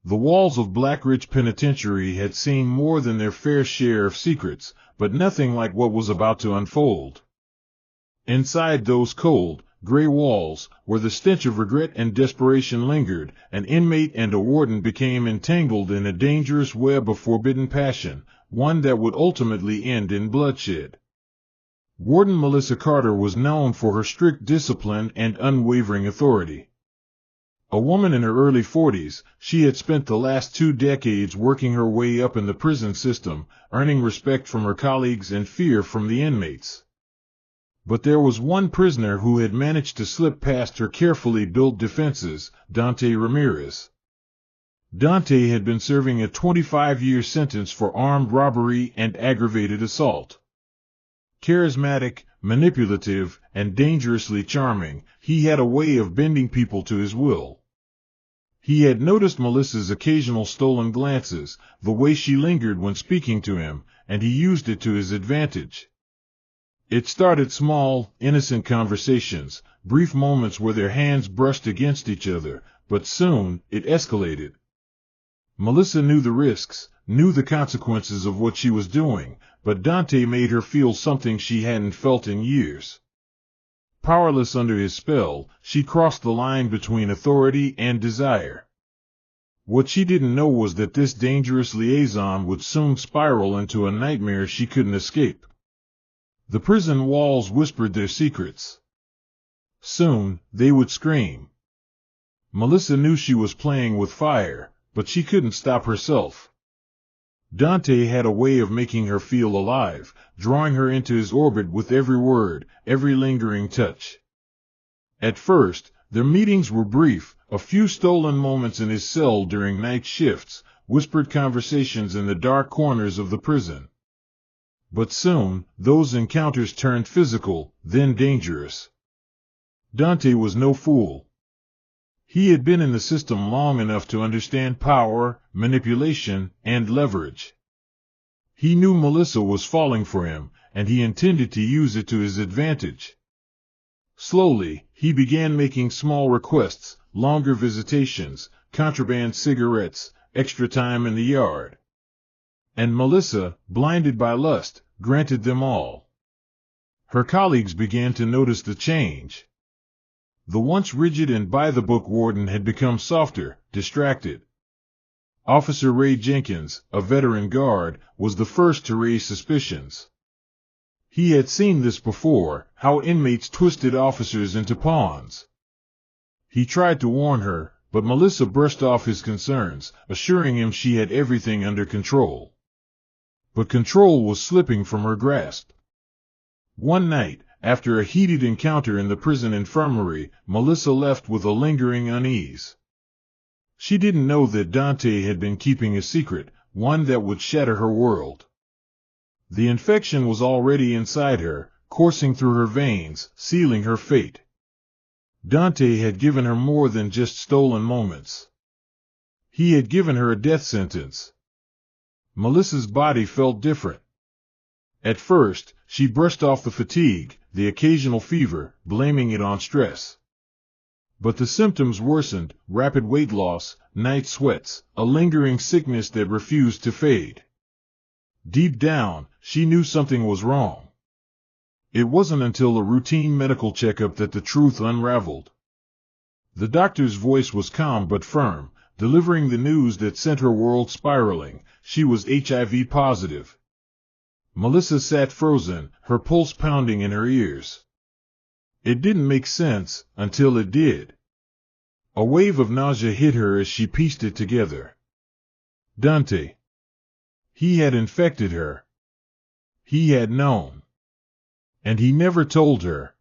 The walls of Black Ridge Penitentiary had seen more than their fair share of secrets, but nothing like what was about to unfold. Inside those cold, gray walls, where the stench of regret and desperation lingered, an inmate and a warden became entangled in a dangerous web of forbidden passion, one that would ultimately end in bloodshed. Warden Melissa Carter was known for her strict discipline and unwavering authority. A woman in her early 40s, she had spent the last 2 decades working her way up in the prison system, earning respect from her colleagues and fear from the inmates. But there was one prisoner who had managed to slip past her carefully built defenses, Dante Ramirez. Dante had been serving a 25-year sentence for armed robbery and aggravated assault. Charismatic, manipulative, and dangerously charming, he had a way of bending people to his will. He had noticed Melissa's occasional stolen glances, the way she lingered when speaking to him, and he used it to his advantage. It started small, innocent conversations, brief moments where their hands brushed against each other, but soon it escalated. Melissa knew the risks, knew the consequences of what she was doing, but Dante made her feel something she hadn't felt in years. Powerless under his spell, she crossed the line between authority and desire. What she didn't know was that this dangerous liaison would soon spiral into a nightmare she couldn't escape. The prison walls whispered their secrets. Soon, they would scream. Melissa knew she was playing with fire, but she couldn't stop herself. Dante had a way of making her feel alive, drawing her into his orbit with every word, every lingering touch. At first, their meetings were brief, a few stolen moments in his cell during night shifts, whispered conversations in the dark corners of the prison. But soon, those encounters turned physical, then dangerous. Dante was no fool. He had been in the system long enough to understand power, manipulation, and leverage. He knew Melissa was falling for him, and he intended to use it to his advantage. Slowly, he began making small requests, longer visitations, contraband cigarettes, extra time in the yard. And Melissa, blinded by lust, granted them all. Her colleagues began to notice the change. The once rigid and by-the-book warden had become softer, distracted. Officer Ray Jenkins, a veteran guard, was the first to raise suspicions. He had seen this before, how inmates twisted officers into pawns. He tried to warn her, but Melissa brushed off his concerns, assuring him she had everything under control. But control was slipping from her grasp. One night, after a heated encounter in the prison infirmary, Melissa left with a lingering unease. She didn't know that Dante had been keeping a secret, one that would shatter her world. The infection was already inside her, coursing through her veins, sealing her fate. Dante had given her more than just stolen moments. He had given her a death sentence. Melissa's body felt different. At first, she brushed off the fatigue, the occasional fever, blaming it on stress. But the symptoms worsened, rapid weight loss, night sweats, a lingering sickness that refused to fade. Deep down, she knew something was wrong. It wasn't until a routine medical checkup that the truth unraveled. The doctor's voice was calm but firm, delivering the news that sent her world spiraling. She was HIV positive. Melissa sat frozen, her pulse pounding in her ears. It didn't make sense, until it did. A wave of nausea hit her as she pieced it together. Dante. He had infected her. He had known. And he never told her.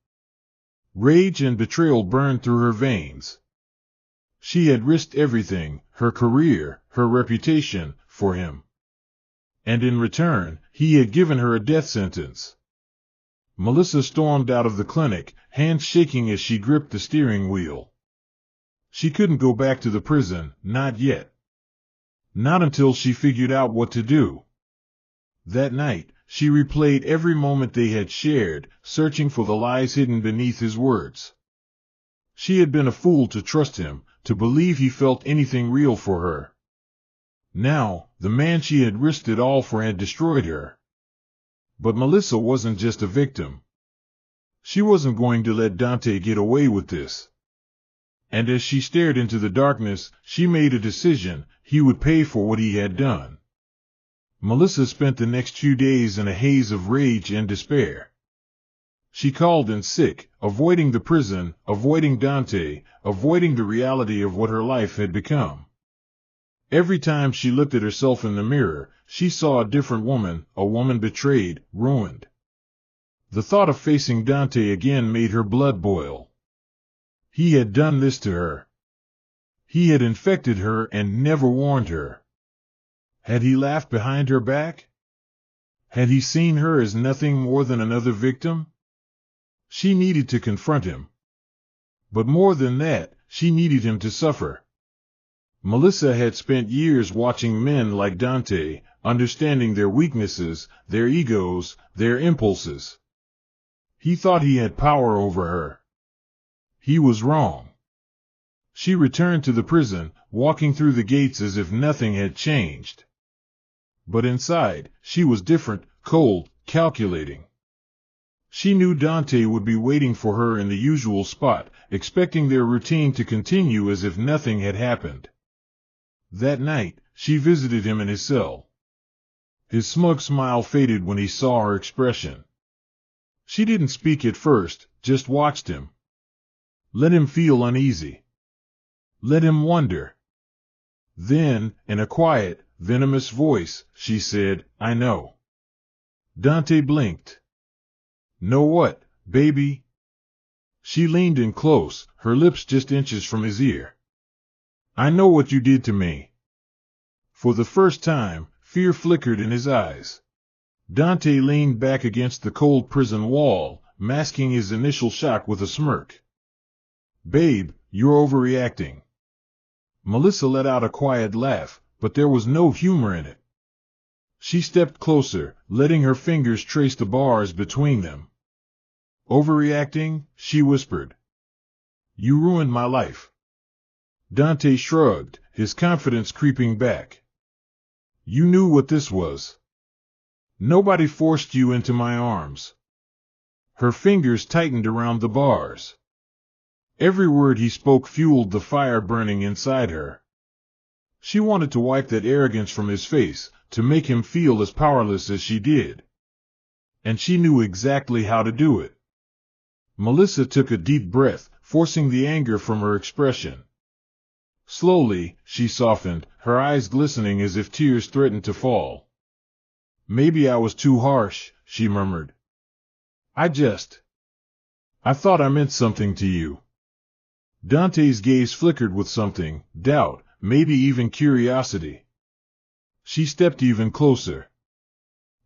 Rage and betrayal burned through her veins. She had risked everything, her career, her reputation, for him. And in return, he had given her a death sentence. Melissa stormed out of the clinic, hands shaking as she gripped the steering wheel. She couldn't go back to the prison, not yet. Not until she figured out what to do. That night, she replayed every moment they had shared, searching for the lies hidden beneath his words. She had been a fool to trust him, to believe he felt anything real for her. Now, the man she had risked it all for had destroyed her. But Melissa wasn't just a victim. She wasn't going to let Dante get away with this. And as she stared into the darkness, she made a decision: he would pay for what he had done. Melissa spent the next few days in a haze of rage and despair. She called in sick, avoiding the prison, avoiding Dante, avoiding the reality of what her life had become. Every time she looked at herself in the mirror, she saw a different woman, a woman betrayed, ruined. The thought of facing Dante again made her blood boil. He had done this to her. He had infected her and never warned her. Had he laughed behind her back? Had he seen her as nothing more than another victim? She needed to confront him. But more than that, she needed him to suffer. Melissa had spent years watching men like Dante, understanding their weaknesses, their egos, their impulses. He thought he had power over her. He was wrong. She returned to the prison, walking through the gates as if nothing had changed. But inside, she was different, cold, calculating. She knew Dante would be waiting for her in the usual spot, expecting their routine to continue as if nothing had happened. That night, she visited him in his cell. His smug smile faded when he saw her expression. She didn't speak at first, just watched him. Let him feel uneasy. Let him wonder. Then, in a quiet, venomous voice, she said, "I know." Dante blinked. "Know what, baby?" She leaned in close, her lips just inches from his ear. "I know what you did to me." For the first time, fear flickered in his eyes. Dante leaned back against the cold prison wall, masking his initial shock with a smirk. "Babe, you're overreacting." Melissa let out a quiet laugh, but there was no humor in it. She stepped closer, letting her fingers trace the bars between them. "Overreacting?" she whispered. "You ruined my life." Dante shrugged, his confidence creeping back. "You knew what this was. Nobody forced you into my arms." Her fingers tightened around the bars. Every word he spoke fueled the fire burning inside her. She wanted to wipe that arrogance from his face, to make him feel as powerless as she did. And she knew exactly how to do it. Melissa took a deep breath, forcing the anger from her expression. Slowly, she softened, her eyes glistening as if tears threatened to fall. "Maybe I was too harsh," she murmured. I thought I meant something to you." Dante's gaze flickered with something, doubt, maybe even curiosity. She stepped even closer.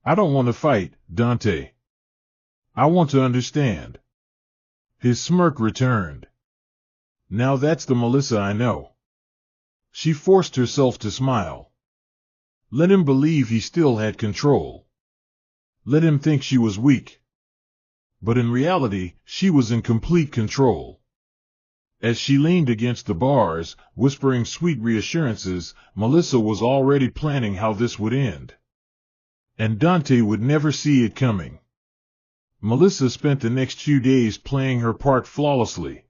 "I don't want to fight, Dante. I want to understand." His smirk returned. "Now that's the Melissa I know." She forced herself to smile. Let him believe he still had control. Let him think she was weak. But in reality, she was in complete control. As she leaned against the bars, whispering sweet reassurances, Melissa was already planning how this would end. And Dante would never see it coming. Melissa spent the next few days playing her part flawlessly.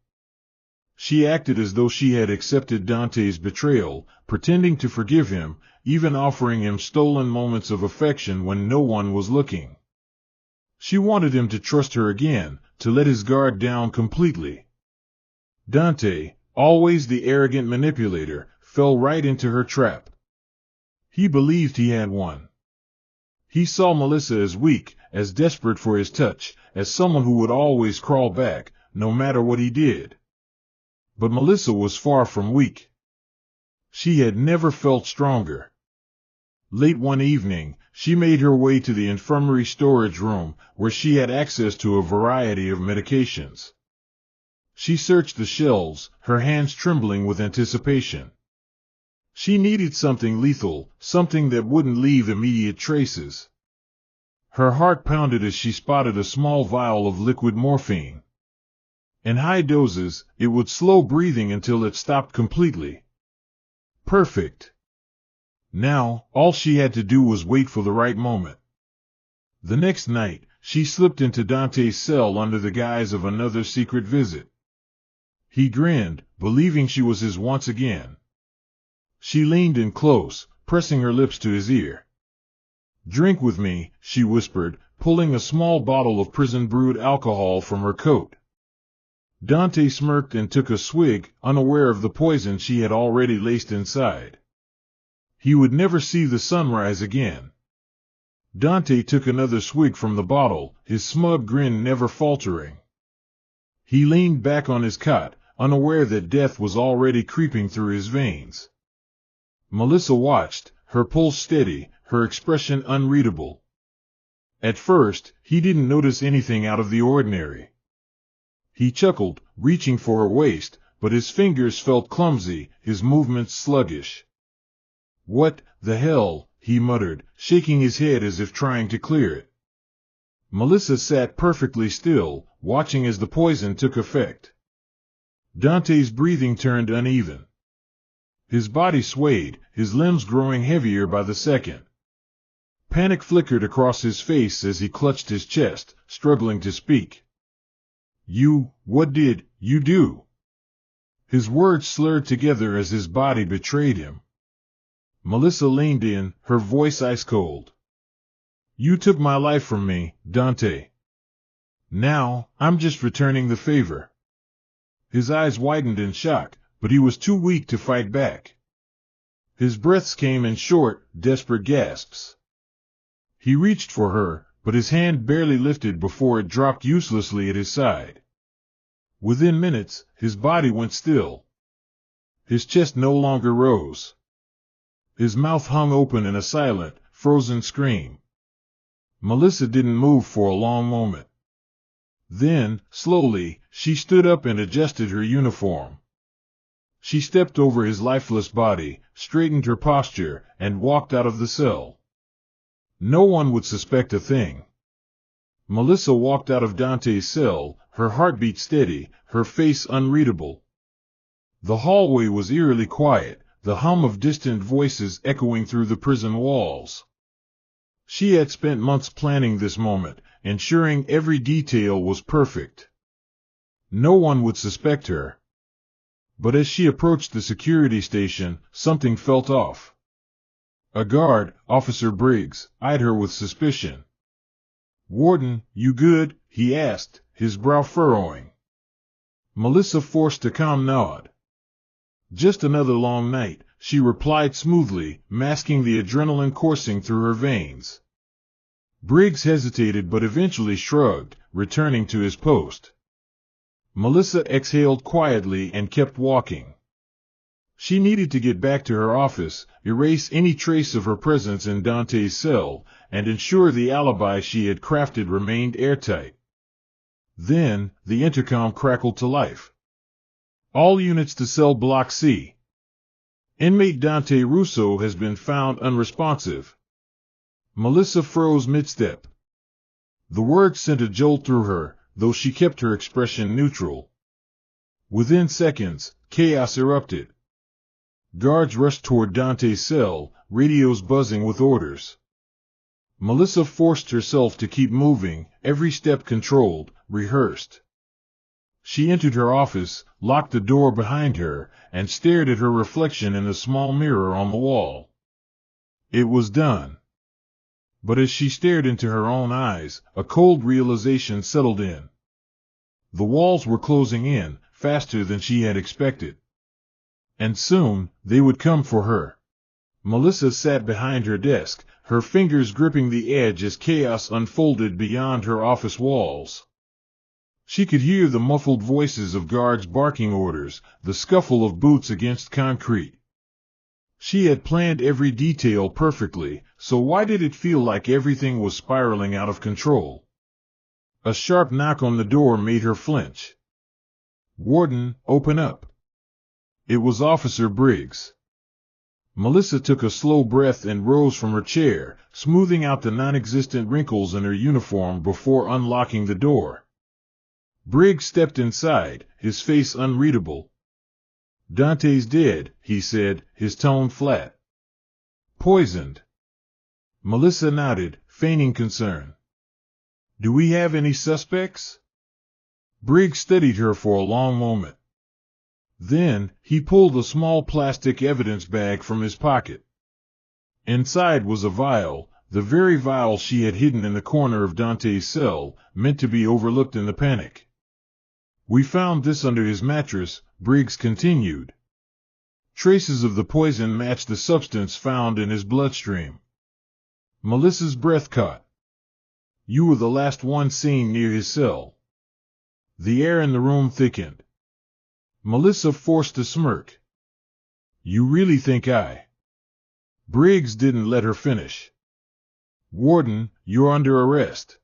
She acted as though she had accepted Dante's betrayal, pretending to forgive him, even offering him stolen moments of affection when no one was looking. She wanted him to trust her again, to let his guard down completely. Dante, always the arrogant manipulator, fell right into her trap. He believed he had won. He saw Melissa as weak, as desperate for his touch, as someone who would always crawl back, no matter what he did. But Melissa was far from weak. She had never felt stronger. Late one evening, she made her way to the infirmary storage room, where she had access to a variety of medications. She searched the shelves, her hands trembling with anticipation. She needed something lethal, something that wouldn't leave immediate traces. Her heart pounded as she spotted a small vial of liquid morphine. In high doses, it would slow breathing until it stopped completely. Perfect. Now, all she had to do was wait for the right moment. The next night, she slipped into Dante's cell under the guise of another secret visit. He grinned, believing she was his once again. She leaned in close, pressing her lips to his ear. "Drink with me," she whispered, pulling a small bottle of prison-brewed alcohol from her coat. Dante smirked and took a swig, unaware of the poison she had already laced inside. He would never see the sunrise again. Dante took another swig from the bottle, his smug grin never faltering. He leaned back on his cot, unaware that death was already creeping through his veins. Melissa watched, her pulse steady, her expression unreadable. At first, he didn't notice anything out of the ordinary. He chuckled, reaching for her waist, but his fingers felt clumsy, his movements sluggish. "What the hell?" he muttered, shaking his head as if trying to clear it. Melissa sat perfectly still, watching as the poison took effect. Dante's breathing turned uneven. His body swayed, his limbs growing heavier by the second. Panic flickered across his face as he clutched his chest, struggling to speak. What did you do?" His words slurred together as his body betrayed him. Melissa leaned in, her voice ice cold. "You took my life from me, Dante. Now, I'm just returning the favor." His eyes widened in shock, but he was too weak to fight back. His breaths came in short, desperate gasps. He reached for her, but his hand barely lifted before it dropped uselessly at his side. Within minutes, his body went still. His chest no longer rose. His mouth hung open in a silent, frozen scream. Melissa didn't move for a long moment. Then, slowly, she stood up and adjusted her uniform. She stepped over his lifeless body, straightened her posture, and walked out of the cell. No one would suspect a thing. Melissa walked out of Dante's cell, her heartbeat steady, her face unreadable. The hallway was eerily quiet, the hum of distant voices echoing through the prison walls. She had spent months planning this moment, ensuring every detail was perfect. No one would suspect her. But as she approached the security station, something felt off. A guard, Officer Briggs, eyed her with suspicion. "Warden, you good?" he asked, his brow furrowing. Melissa forced a calm nod. "Just another long night," she replied smoothly, masking the adrenaline coursing through her veins. Briggs hesitated but eventually shrugged, returning to his post. Melissa exhaled quietly and kept walking. She needed to get back to her office, erase any trace of her presence in Dante's cell, and ensure the alibi she had crafted remained airtight. Then, the intercom crackled to life. "All units to cell block C. Inmate Dante Russo has been found unresponsive." Melissa froze mid-step. The word sent a jolt through her, though she kept her expression neutral. Within seconds, chaos erupted. Guards rushed toward Dante's cell, radios buzzing with orders. Melissa forced herself to keep moving, every step controlled, rehearsed. She entered her office, locked the door behind her, and stared at her reflection in a small mirror on the wall. It was done. But as she stared into her own eyes, a cold realization settled in. The walls were closing in, faster than she had expected. And soon, they would come for her. Melissa sat behind her desk, her fingers gripping the edge as chaos unfolded beyond her office walls. She could hear the muffled voices of guards barking orders, the scuffle of boots against concrete. She had planned every detail perfectly, so why did it feel like everything was spiraling out of control? A sharp knock on the door made her flinch. "Warden, open up." It was Officer Briggs. Melissa took a slow breath and rose from her chair, smoothing out the non-existent wrinkles in her uniform before unlocking the door. Briggs stepped inside, his face unreadable. "Dante's dead," he said, his tone flat. Poisoned. Melissa nodded, feigning concern. Do we have any suspects? Briggs studied her for a long moment. Then, he pulled a small plastic evidence bag from his pocket. Inside was a vial, the very vial she had hidden in the corner of Dante's cell, meant to be overlooked in the panic. We found this under his mattress, Briggs continued. Traces of the poison matched the substance found in his bloodstream. Melissa's breath caught. You were the last one seen near his cell. The air in the room thickened. Melissa forced a smirk. You really think I... Briggs didn't let her finish. Warden, you're under arrest.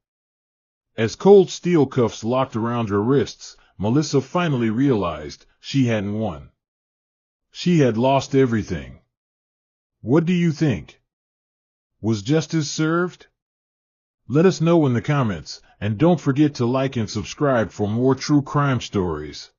As cold steel cuffs locked around her wrists, Melissa finally realized she hadn't won. She had lost everything. What do you think? Was justice served? Let us know in the comments, and don't forget to like and subscribe for more true crime stories.